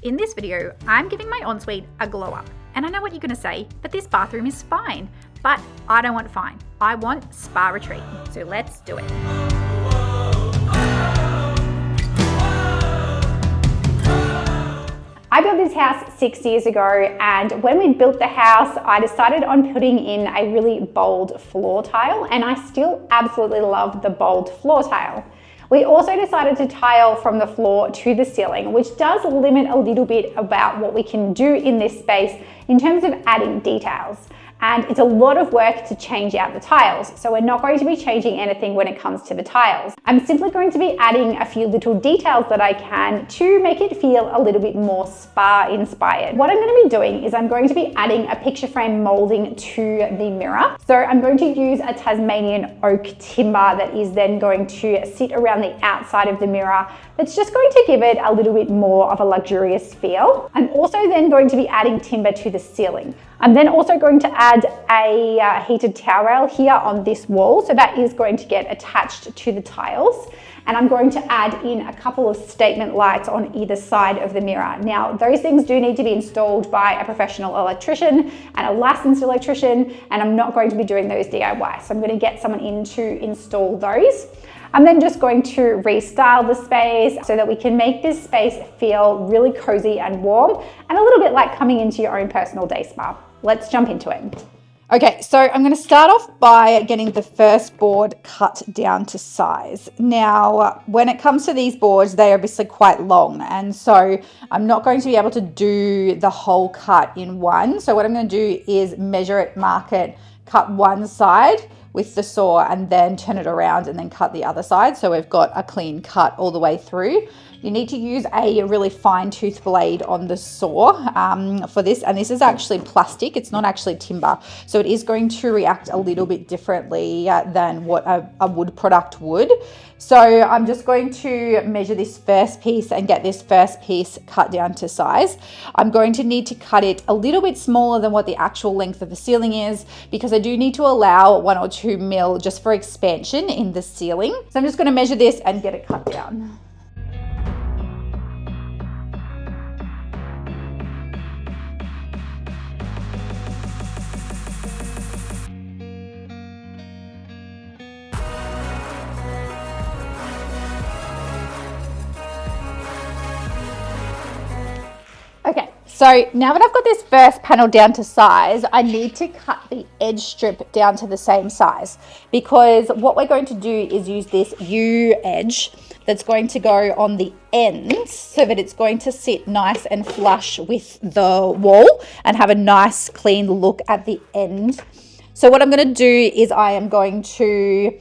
In this video, I'm giving my ensuite a glow up. And I know what you're going to say, but this bathroom is fine. But I don't want fine. I want spa retreat. So let's do it. I built this house 6 years ago, and when we built the house, I decided on putting in a really bold floor tile, and I still absolutely love the bold floor tile. We also decided to tile from the floor to the ceiling, which does limit a little bit about what we can do in this space in terms of adding details. And it's a lot of work to change out the tiles, so we're not going to be changing anything when it comes to the tiles. I'm simply going to be adding a few little details that I can to make it feel a little bit more spa inspired. What I'm going to be doing is I'm going to be adding a picture frame molding to the mirror. So I'm going to use a Tasmanian oak timber that is then going to sit around the outside of the mirror. That's just going to give it a little bit more of a luxurious feel. I'm also then going to be adding timber to the ceiling. I'm then also going to add a heated towel rail here on this wall. So that is going to get attached to the tiles. And I'm going to add in a couple of statement lights on either side of the mirror. Now, those things do need to be installed by a professional electrician and a licensed electrician, and I'm not going to be doing those DIY. So I'm going to get someone in to install those. I'm then just going to restyle the space so that we can make this space feel really cozy and warm and a little bit like coming into your own personal day spa. Let's jump into it. Okay, so I'm going to start off by getting the first board cut down to size. Now, when it comes to these boards, they're obviously quite long, and so I'm not going to be able to do the whole cut in one. So what I'm going to do is measure it, mark it, cut one side with the saw and then turn it around and then cut the other side. So we've got a clean cut all the way through. You need to use a really fine tooth blade on the saw for this. And this is actually plastic. It's not actually timber. So it is going to react a little bit differently than what a wood product would. So I'm just going to measure this first piece and get this first piece cut down to size. I'm going to need to cut it a little bit smaller than what the actual length of the ceiling is, because I do need to allow 1 or 2 mil just for expansion in the ceiling. So I'm just going to measure this and get it cut down. Okay, so now that I've got this first panel down to size, I need to cut the edge strip down to the same size, because what we're going to do is use this U edge that's going to go on the ends so that it's going to sit nice and flush with the wall and have a nice clean look at the end. So what I'm going to do is I am going to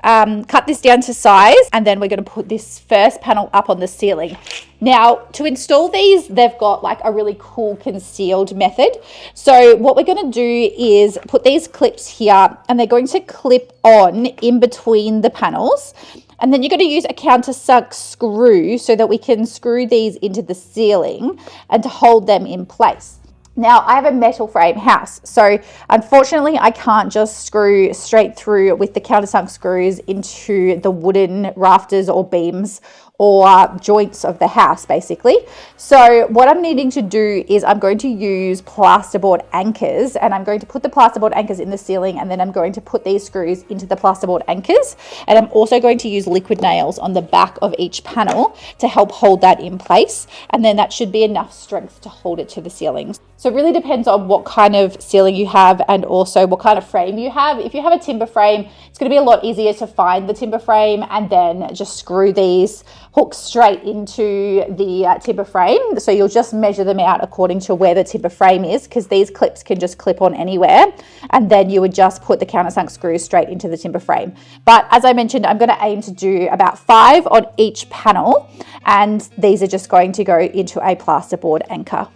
cut this down to size, and then we're going to put this first panel up on the ceiling. Now, to install these, they've got like a really cool concealed method. So what we're going to do is put these clips here, and they're going to clip on in between the panels. And then you're going to use a countersunk screw so that we can screw these into the ceiling and to hold them in place. Now, I have a metal frame house, so unfortunately I can't just screw straight through with the countersunk screws into the wooden rafters or beams or joints of the house, basically. So what I'm needing to do is I'm going to use plasterboard anchors, and I'm going to put the plasterboard anchors in the ceiling, and then I'm going to put these screws into the plasterboard anchors. And I'm also going to use liquid nails on the back of each panel to help hold that in place. And then that should be enough strength to hold it to the ceiling. So it really depends on what kind of ceiling you have and also what kind of frame you have. If you have a timber frame, it's going to be a lot easier to find the timber frame and then just screw these hooks straight into the timber frame. So you'll just measure them out according to where the timber frame is, because these clips can just clip on anywhere. And then you would just put the countersunk screws straight into the timber frame. But as I mentioned, I'm going to aim to do about 5 on each panel. And these are just going to go into a plasterboard anchor.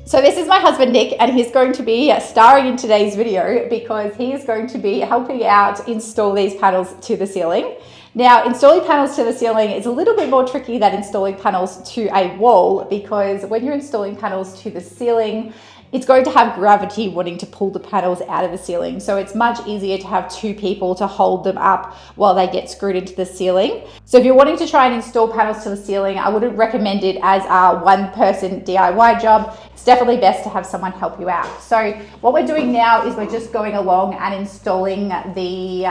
So this is my husband, Nick, and he's going to be starring in today's video because he is going to be helping out install these panels to the ceiling. Now, installing panels to the ceiling is a little bit more tricky than installing panels to a wall, because when you're installing panels to the ceiling, it's going to have gravity wanting to pull the panels out of the ceiling. So it's much easier to have two people to hold them up while they get screwed into the ceiling. So if you're wanting to try and install panels to the ceiling, I wouldn't recommend it as a one-person DIY job. It's definitely best to have someone help you out. So what we're doing now is we're just going along and installing the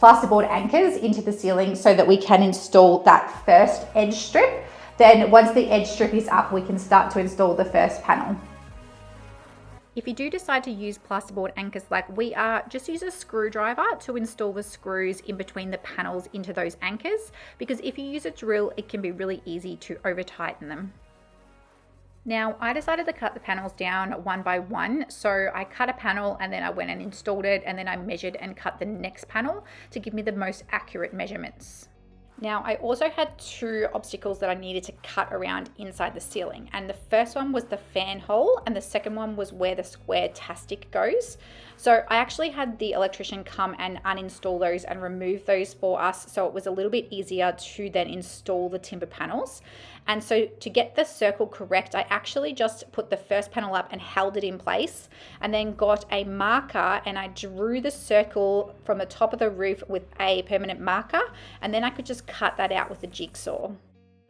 plasterboard anchors into the ceiling so that we can install that first edge strip. Then once the edge strip is up, we can start to install the first panel. If you do decide to use plasterboard anchors like we are, just use a screwdriver to install the screws in between the panels into those anchors, because if you use a drill, it can be really easy to over tighten them. Now, I decided to cut the panels down one by one. So I cut a panel and then I went and installed it, and then I measured and cut the next panel to give me the most accurate measurements. Now, I also had two obstacles that I needed to cut around inside the ceiling. And the first one was the fan hole, and the second one was where the square tastic goes. So I actually had the electrician come and uninstall those and remove those for us, so it was a little bit easier to then install the timber panels. And so to get the circle correct, I actually just put the first panel up and held it in place, and then got a marker and I drew the circle from the top of the roof with a permanent marker, and then I could just cut that out with a jigsaw.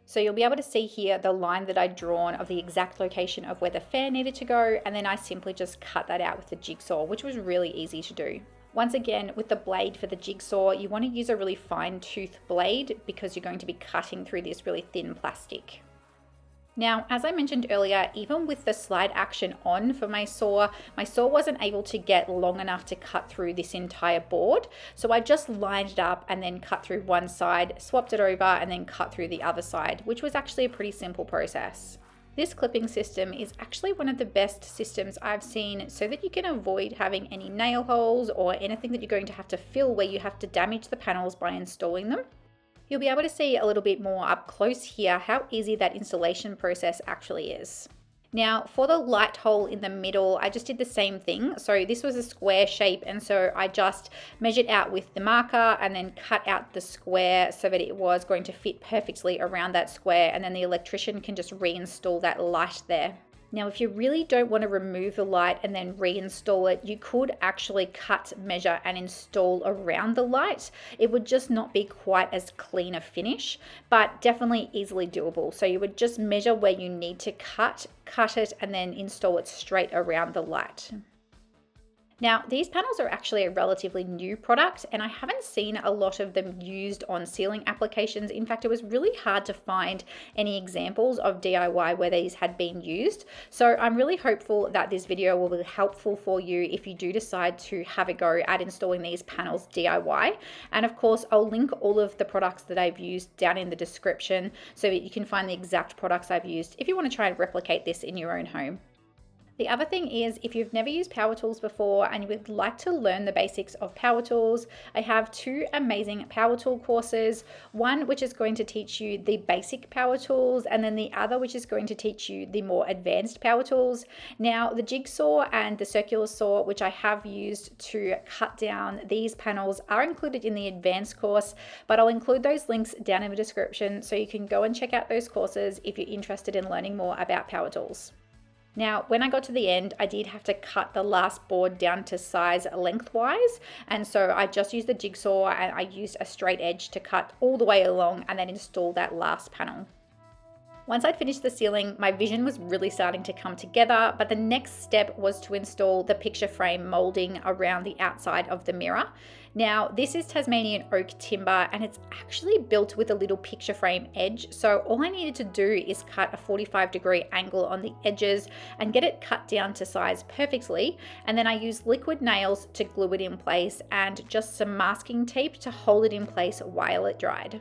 So you'll be able to see here the line that I'd drawn of the exact location of where the fan needed to go, and then I simply just cut that out with the jigsaw, which was really easy to do. Once again, with the blade for the jigsaw, you want to use a really fine tooth blade because you're going to be cutting through this really thin plastic. Now, as I mentioned earlier, even with the slide action on for my saw wasn't able to get long enough to cut through this entire board. So I just lined it up and then cut through one side, swapped it over, and then cut through the other side, which was actually a pretty simple process. This clipping system is actually one of the best systems I've seen, so that you can avoid having any nail holes or anything that you're going to have to fill where you have to damage the panels by installing them. You'll be able to see a little bit more up close here how easy that installation process actually is. Now, for the light hole in the middle, I just did the same thing. So this was a square shape, and so I just measured out with the marker and then cut out the square so that it was going to fit perfectly around that square, and then the electrician can just reinstall that light there. Now, if you really don't want to remove the light and then reinstall it, you could actually cut, measure, and install around the light. It would just not be quite as clean a finish, but definitely easily doable. So you would just measure where you need to cut it, and then install it straight around the light. Now, these panels are actually a relatively new product, and I haven't seen a lot of them used on ceiling applications. In fact, it was really hard to find any examples of DIY where these had been used. So I'm really hopeful that this video will be helpful for you if you do decide to have a go at installing these panels DIY. And of course, I'll link all of the products that I've used down in the description so that you can find the exact products I've used if you want to try and replicate this in your own home. The other thing is, if you've never used power tools before and you would like to learn the basics of power tools, I have two amazing power tool courses. One which is going to teach you the basic power tools, and then the other which is going to teach you the more advanced power tools. Now, the jigsaw and the circular saw, which I have used to cut down these panels, are included in the advanced course, but I'll include those links down in the description so you can go and check out those courses if you're interested in learning more about power tools. Now, when I got to the end, I did have to cut the last board down to size lengthwise, and so I just used the jigsaw and I used a straight edge to cut all the way along and then install that last panel. Once I'd finished the ceiling, my vision was really starting to come together, but the next step was to install the picture frame molding around the outside of the mirror. Now, this is Tasmanian oak timber, and it's actually built with a little picture frame edge. So all I needed to do is cut a 45-degree angle on the edges and get it cut down to size perfectly. And then I used liquid nails to glue it in place and just some masking tape to hold it in place while it dried.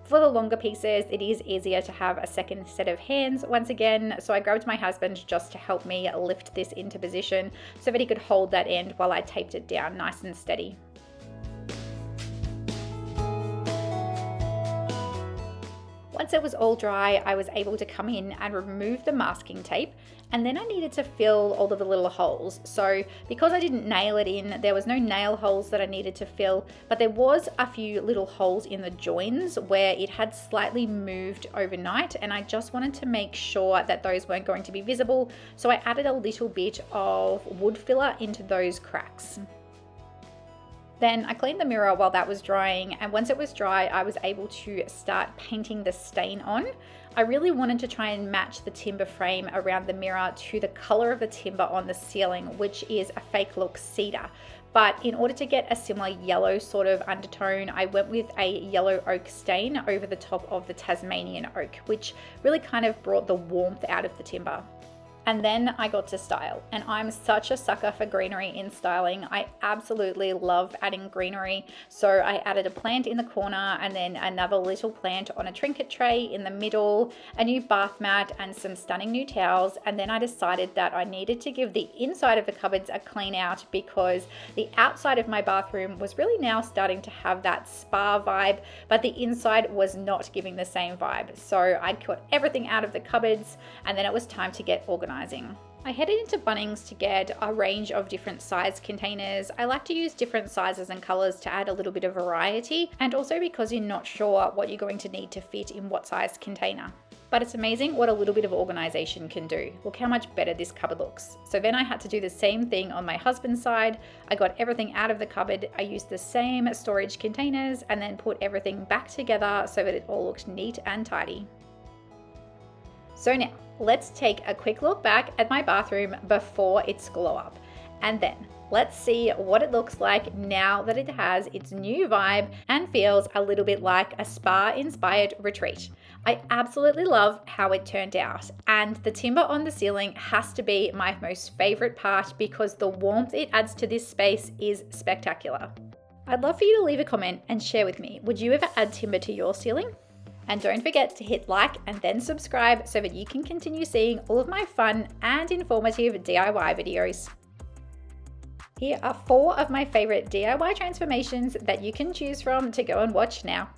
For the longer pieces, it is easier to have a second set of hands once again, so I grabbed my husband just to help me lift this into position so that he could hold that end while I taped it down nice and steady. Once it was all dry, I was able to come in and remove the masking tape, and then I needed to fill all of the little holes. So because I didn't nail it in, there was no nail holes that I needed to fill, but there was a few little holes in the joins where it had slightly moved overnight, and I just wanted to make sure that those weren't going to be visible. So I added a little bit of wood filler into those cracks. Then I cleaned the mirror while that was drying, and once it was dry, I was able to start painting the stain on. I really wanted to try and match the timber frame around the mirror to the color of the timber on the ceiling, which is a fake look cedar. But in order to get a similar yellow sort of undertone, I went with a yellow oak stain over the top of the Tasmanian oak, which really kind of brought the warmth out of the timber. And then I got to style, and I'm such a sucker for greenery in styling. I absolutely love adding greenery. So I added a plant in the corner, and then another little plant on a trinket tray in the middle, a new bath mat, and some stunning new towels. And then I decided that I needed to give the inside of the cupboards a clean out, because the outside of my bathroom was really now starting to have that spa vibe, but the inside was not giving the same vibe. So I got everything out of the cupboards, and then it was time to get organized. I headed into Bunnings to get a range of different size containers. I like to use different sizes and colors to add a little bit of variety, and also because you're not sure what you're going to need to fit in what size container. But it's amazing what a little bit of organization can do. Look how much better this cupboard looks. So then I had to do the same thing on my husband's side. I got everything out of the cupboard. I used the same storage containers and then put everything back together so that it all looked neat and tidy. So now, let's take a quick look back at my bathroom before its glow up. And then let's see what it looks like now that it has its new vibe and feels a little bit like a spa-inspired retreat. I absolutely love how it turned out, and the timber on the ceiling has to be my most favorite part because the warmth it adds to this space is spectacular. I'd love for you to leave a comment and share with me, would you ever add timber to your ceiling? And don't forget to hit like and then subscribe so that you can continue seeing all of my fun and informative DIY videos. Here are 4 of my favorite DIY transformations that you can choose from to go and watch now.